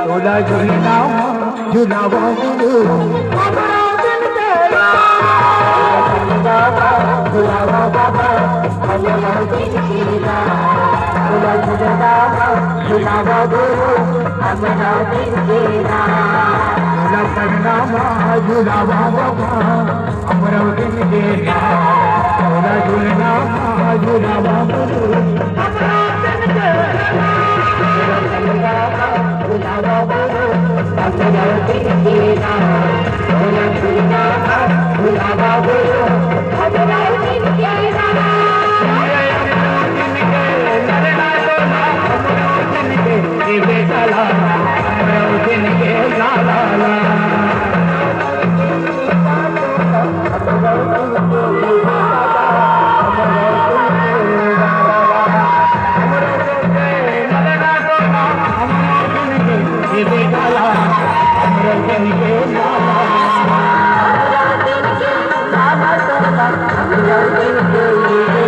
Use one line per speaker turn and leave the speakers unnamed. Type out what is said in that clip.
तोला झुलना झुलावा गुरु अमरावती तेरा झुलावा बाबा अमरावती तेरा तोला झुलना झुलावा गुरु अमरावती तेरा तोला पडनामा झुलावा बाबा अमरावती तेरा तोला झुलना झुलावा गुरु अमरावती तेरा झुलावा गुरु अमरावती तेरा तोला झुलना झुलावा गुरु अमरावती तेरा
Thank you.